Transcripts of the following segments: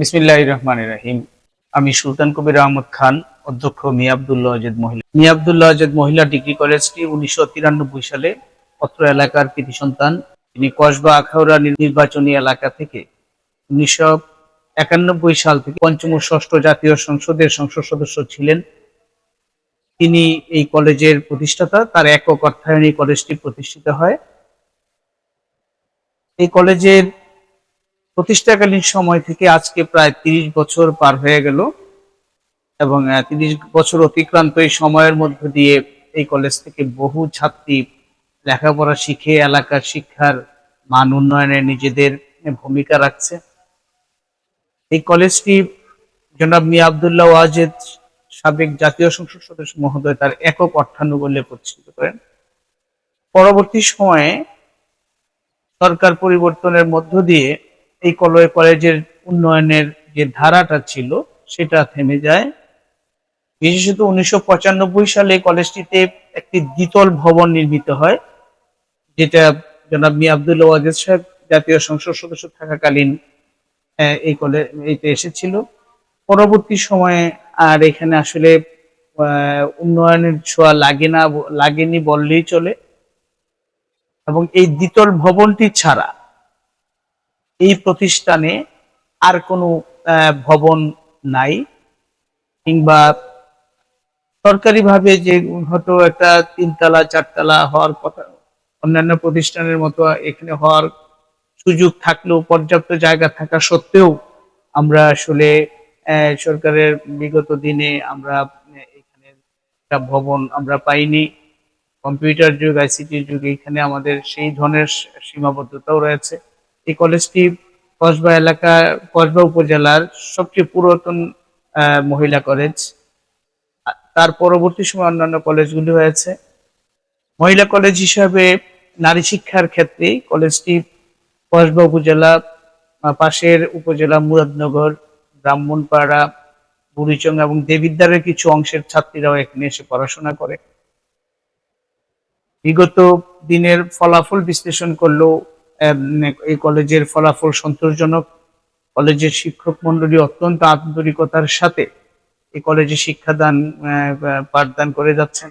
বিসমিল্লাহির রহমানির রহিম। আমি সুলতান কবির আহমদ খান, অধ্যক্ষ মিয়া আব্দুল্লাহ আজেদ মহিলা। মিয়া আব্দুল্লাহ আজেদ মহিলা ডিগ্রি কলেজটি 1993 সালে অত্র এলাকার কৃতি সন্তান। তিনি কসবা আখাউড়া নির্বাচনী এলাকা থেকে 1991 সাল থেকে পঞ্চম ও ষষ্ঠ জাতীয় সংসদের সংসদ সদস্য ছিলেন। তিনি এই কলেজের প্রতিষ্ঠাতা। তার একক অর্থায়নে এই কলেজটি প্রতিষ্ঠিত হয়। এই কলেজের প্রতিষ্ঠাকালীন সময় থেকে আজকে প্রায় 30 বছর পার হয়ে গেল এবং 30 বছর অতিক্রান্ত এই সময়ের মধ্য দিয়ে এই কলেজ থেকে বহু ছাত্রী লেখাপড়া শিখে এলাকার শিক্ষার মান উন্নয়নে নিজেদের ভূমিকা রাখছে। এই কলেজটি জনাব মিয়া আব্দুল্লাহ ওয়াজেদ, সাবেক জাতীয় সংসদ সদস্য মহোদয়, তার একক অর্থানুকূল্যে প্রতিষ্ঠিত করেন। পরবর্তী সময়ে সরকার পরিবর্তনের মধ্য দিয়ে এই কলেজের উন্নয়নের যে ধারাটা ছিল সেটা থেমে যায়। বিশেষত 1995 সালে কলেজটিতে একটি দ্বিতল ভবন নির্মিত হয়, যেটা জনাব মিয়া আব্দুল্লাহ ওয়াজেদ সাহেব জাতীয় সংসদ সদস্য থাকাকালীন এইটা এসেছিল। পরবর্তী সময়ে আর এখানে আসলে উন্নয়নের ছোঁয়া লাগেনি বললেই চলে। এবং এই দ্বিতল ভবনটি ছাড়া এই প্রতিষ্ঠানে আর কোনো ভবন নাই, কিংবা সরকারিভাবে যে হয়তো একটা 3তলা 4তলা হওয়ার কথা অন্যান্য প্রতিষ্ঠানের মতো এখানে হওয়ার সুযোগ থাকলেও, পর্যাপ্ত জায়গা থাকা সত্ত্বেও আমরা আসলে সরকারের বিগত দিনে আমরা এখানে একটা ভবন আমরা পাইনি। কম্পিউটার যুগ, আইসিটির যুগে এখানে আমাদের সেই ধরনের সীমাবদ্ধতাও রয়েছে। এই কলেজটি কসবা উপজেলার সবচেয়ে পুরাতন মহিলা কলেজ। তার পরবর্তী সময় অন্যান্য কলেজগুলি হয়েছে। মহিলা কলেজ হিসাবে নারী শিক্ষার ক্ষেত্রে কলেজটি কসবা উপজেলা, পাশের উপজেলা মুরাদনগর, ব্রাহ্মণপাড়া, বুড়িচং এবং দেবিদ্বারের কিছু অংশের ছাত্রীরাও এখানে এসে পড়াশোনা করে। বিগত দিনের ফলাফল বিশ্লেষণ করলেও এই কলেজের ফলাফল সন্তোষজনক। কলেজের শিক্ষক মন্ডলী অত্যন্ত আন্তরিকতার সাথে এই কলেজে শিক্ষাদান পাঠদান করে যাচ্ছেন।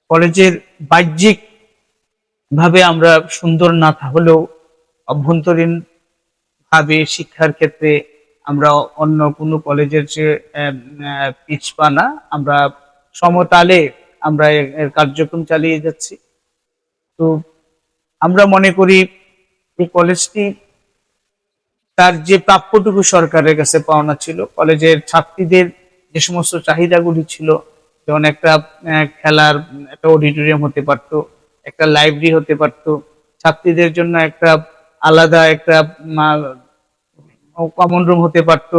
কলেজের বাহ্যিক ভাবে আমরা সুন্দর না হলেও অভ্যন্তরীণ ভাবে শিক্ষার ক্ষেত্রে আমরা অন্য কোনো কলেজের চেয়ে পিছপা না। আমরা সমতালে আমরা এর কার্যক্রম চালিয়ে যাচ্ছি। তো আমরা মনে করি এই কলেজটি তার যে প্রাপ্যটুকু সরকারের কাছে পাওনা ছিল, কলেজের ছাত্রীদের যে সমস্ত চাহিদাগুলি ছিল, যেমন একটা খেলার একটা অডিটোরিয়াম হতে পারতো, একটা লাইব্রেরি হতে পারতো, ছাত্রীদের জন্য একটা আলাদা একটা কমন রুম হতে পারতো,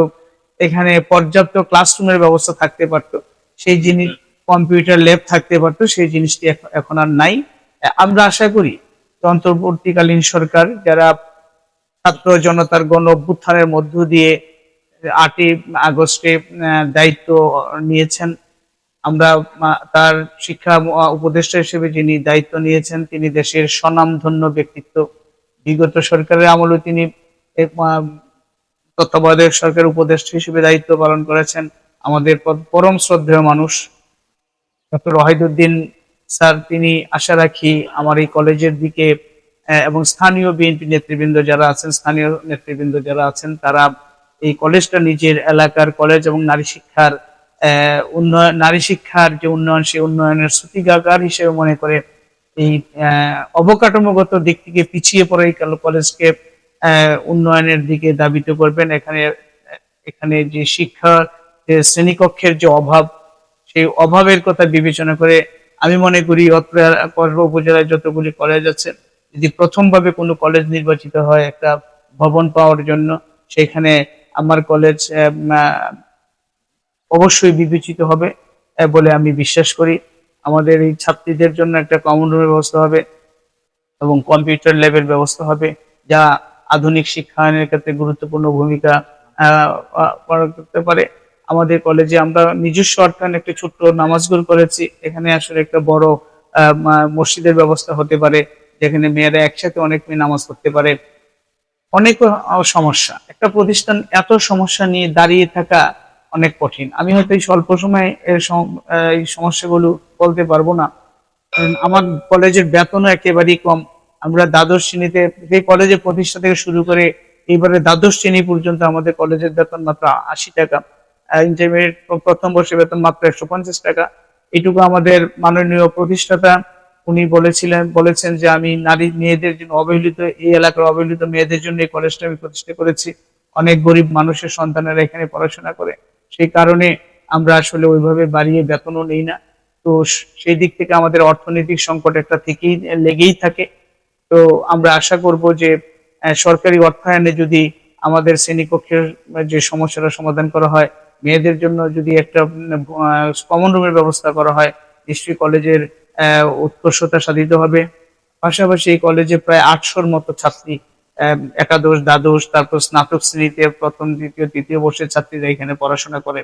এখানে পর্যাপ্ত ক্লাসরুমের ব্যবস্থা থাকতে পারতো, সেই জিনিস কম্পিউটার ল্যাব থাকতে পারতো, সেই জিনিসটি এখন আর নাই। আমরা আশা করি অন্তর্বর্তীকালীন সরকার, যারা ছাত্র জনতার গণ অভ্যুত্থানের মধ্য দিয়ে 8ই আগস্টে দায়িত্ব নিয়েছেন, আমরা তার শিক্ষা উপদেষ্টা হিসেবে যিনি দায়িত্ব নিয়েছেন, তিনি দেশের স্বনামধন্য ব্যক্তিত্ব। বিগত সরকারের আমলে তিনি তত্ত্বাবধায়ক সরকার উপদেষ্টা হিসেবে দায়িত্ব পালন করেছেন। আমাদের পরম শ্রদ্ধেয় মানুষ ডক্টর ওয়াহিদুদ্দিন স্যার, তিনি আশা রাখি আমার এই কলেজের দিকে এবং স্থানীয় বিএনপি নেতৃবৃন্দ যারা আছেন, স্থানীয় নেতৃবৃন্দ যারা আছেন, তারা এই কলেজটা নিজের এলাকার কলেজ এবং নারী শিক্ষার যে উন্নয়ন, সেই উন্নয়নের সূতিকাগার হিসেবে মনে করে এই অবকাঠামোগত দিক থেকে পিছিয়ে পড়ে এই কলেজকে উন্নয়নের দিকে ধাবিত করবেন। এখানে যে শিক্ষার যে শ্রেণীকক্ষের যে অভাব, সেই অভাবের কথা বিবেচনা করে আমি মনে করি কসবা উপজেলায় যতগুলি কলেজ আছে, যদি প্রথমভাবে কোনো কলেজ নির্বাচিত হয় একটা ভবন পাওয়ার জন্য, সেখানে আমার কলেজ অবশ্যই বিবেচিত হবে বলে আমি বিশ্বাস করি। আমাদের এই ছাত্রীদের জন্য একটা কমন রুমের ব্যবস্থা হবে এবং কম্পিউটার ল্যাবের ব্যবস্থা হবে, যা আধুনিক শিক্ষায়নের ক্ষেত্রে গুরুত্বপূর্ণ ভূমিকা পালন করতে পারে। আমাদের কলেজে আমরা নিজস্ব অর্থায়নে একটা ছোট্ট নামাজঘর করেছি। এখানে আসলে একটা বড় মসজিদের ব্যবস্থা হতে পারে, যেখানে মেয়েরা একসাথে অনেক মেয়ে নামাজ পড়তে পারে। অনেক সমস্যা। একটা প্রতিষ্ঠান এত সমস্যা নিয়ে দাঁড়িয়ে থাকা অনেক কঠিন। আমি হয়তো এই স্বল্প সময়ে এই সমস্যাগুলো বলতে পারবো না। কারণ আমার কলেজের বেতনও একেবারেই কম। আমরা দ্বাদশ শ্রেণীতে, এই কলেজে প্রতিষ্ঠা থেকে শুরু করে এইবারে দ্বাদশ শ্রেণী পর্যন্ত আমাদের কলেজের বেতন মাত্র ৮০ টাকা। ইন্টারমিডিয়েট প্রথম বর্ষের বেতন মাত্র ১৫০ টাকা। এটুকু আমাদের মাননীয় প্রতিষ্ঠাতা উনি বলেছেন যে আমি নারী মেয়েদের জন্য অবহেলিত, এই এলাকার অবহেলিত মেয়েদের জন্য এই কলেজটা আমি প্রতিষ্ঠা করেছি। অনেক গরিব মানুষের সন্তানেরা এখানে পড়াশোনা করে, সেই কারণে আমরা আসলে ওইভাবে বাড়িয়ে বেতনও নেই না। তো সেই দিক থেকে আমাদের অর্থনৈতিক সংকট একটা থেকেই লেগেই থাকে। তো আমরা আশা করব যে সরকারি অর্থায়নে যদি আমাদের শ্রেণীকক্ষের যে সমস্যাটা সমাধান করা হয়, মেয়েদের জন্য যদি একটা কমন রুমের ব্যবস্থা করা হয়, নিশ্চয়ই কলেজের উৎকর্ষতা সাধিত হবে। পাশাপাশি এই কলেজে প্রায় ৮০০-র মতো ছাত্রী, একাদশ দ্বাদশ তারপর স্নাতক শ্রেণীতে প্রথম দ্বিতীয় তৃতীয় বর্ষের ছাত্রীরা এখানে পড়াশোনা করে।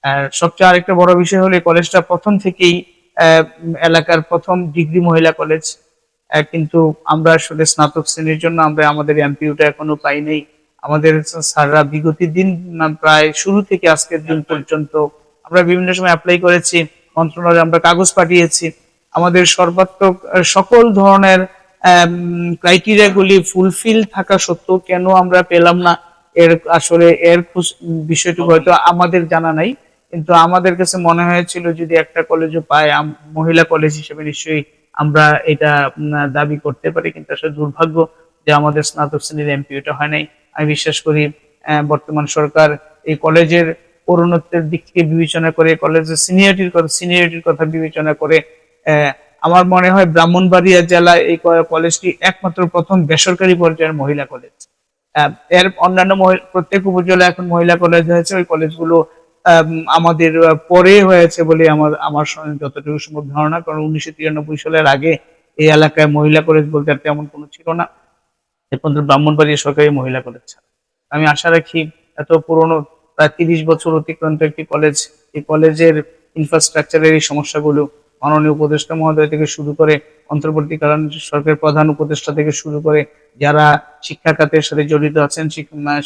আর সবচেয়ে আরেকটা বড় বিষয় হলো এই কলেজটা প্রথম থেকেই এলাকার প্রথম ডিগ্রি মহিলা কলেজ। কিন্তু আমরা আসলে স্নাতক শ্রেণীর জন্য আমরা আমাদের এমপিইউটা এখনো পাই নাই। আমাদের স্যাররা বিগত দিন প্রায় শুরু থেকে আজকের দিন পর্যন্ত আমরা বিভিন্ন সময় অ্যাপ্লাই করেছি, মন্ত্রণালয়ে আমরা কাগজ পাঠিয়েছি। আমাদের সর্বাত্মক সকল ধরনের ক্রাইটেরিয়া গুলি ফুলফিল থাকা সত্ত্বেও কেন আমরা পেলাম না, এর আসলে বিষয়টুকু হয়তো আমাদের জানা নাই। কিন্তু আমাদের কাছে মনে হয়েছিল যদি একটা কলেজও পায়, মহিলা কলেজ হিসেবে নিশ্চয়ই আমরা এটা দাবি করতে পারি। কিন্তু আসলে দুর্ভাগ্য যে আমাদের স্নাতক শ্রেণীর এমপিওটা হয় নাই। আমি বিশ্বাস করি বর্তমান সরকার এই কলেজের পৌরোন্নতের দিক থেকে বিবেচনা করে, কলেজের সিনিয়রিটির কথা বিবেচনা করে, আমার মনে হয় ব্রাহ্মণবাড়িয়া জেলায় এই কলেজটি একমাত্র প্রথম বেসরকারি পর্যায়ের মহিলা কলেজ। এর অন্যান্য প্রত্যেক উপজেলা এখন মহিলা কলেজ হয়েছে, ওই কলেজগুলো আমাদের পরে হয়েছে বলে আমার যতটুকু সম্ভব ধারণা। কারণ ১৯৯৩ সালের আগে এই এলাকায় মহিলা কলেজ বলতে আর তেমন কোনো ছিল না, এ পর্যন্ত ব্রাহ্মণবাড়িয়া সরকারি মহিলা কলেজ ছাড়া। আমি আশা রাখি এত পুরনো, প্রায় ৩০ বছর অতিক্রান্ত একটি কলেজ, এই কলেজের ইনফ্রাস্ট্রাকচারের এই সমস্যাগুলো মাননীয় উপদেষ্টা মহোদয় থেকে শুরু করে অন্তর্বর্তীকালীন সরকারের প্রধান উপদেষ্টা থেকে শুরু করে যারা শিক্ষা খাতের সাথে জড়িত আছেন,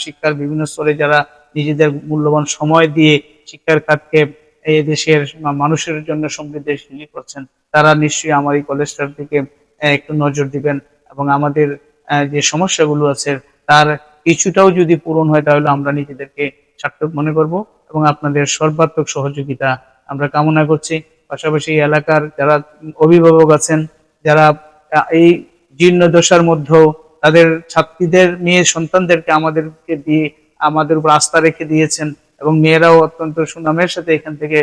শিক্ষার বিভিন্ন স্তরে যারা নিজেদের মূল্যবান সময় দিয়ে শিক্ষার খাতকে এই দেশের মানুষের জন্য সমৃদ্ধশালী করছেন, তারা নিশ্চয়ই আমার এই কলেজটার দিকে একটু নজর দিবেন এবং আমাদের যে সমস্যাগুলো আছে তার কিছুটাও যদি পূরণ হয় তাহলে আমরা নিজেদেরকে সার্থক মনে করব এবং আপনাদের সর্বাত্মক সহযোগিতা আমরা কামনা করছি। পাশাপাশি এই এলাকার যারা অভিভাবক আছেন, যারা এই জীর্ণ দশার মধ্যেও তাদের ছাত্রীদের মেয়ে সন্তানদেরকে আমাদেরকে দিয়ে আমাদের উপর আস্থা রেখে দিয়েছেন এবং মেয়েরাও অত্যন্ত সুনামের সাথে এখান থেকে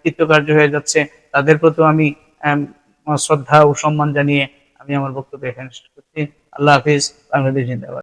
কৃতকার্য হয়ে যাচ্ছে, তাদের প্রতিও আমি শ্রদ্ধা ও সম্মান জানিয়ে আমি আমার বক্তব্য এখানে শেষ করছি। আল্লাহ হাফিজ। বাংলাদেশ জিন্দাবাদ।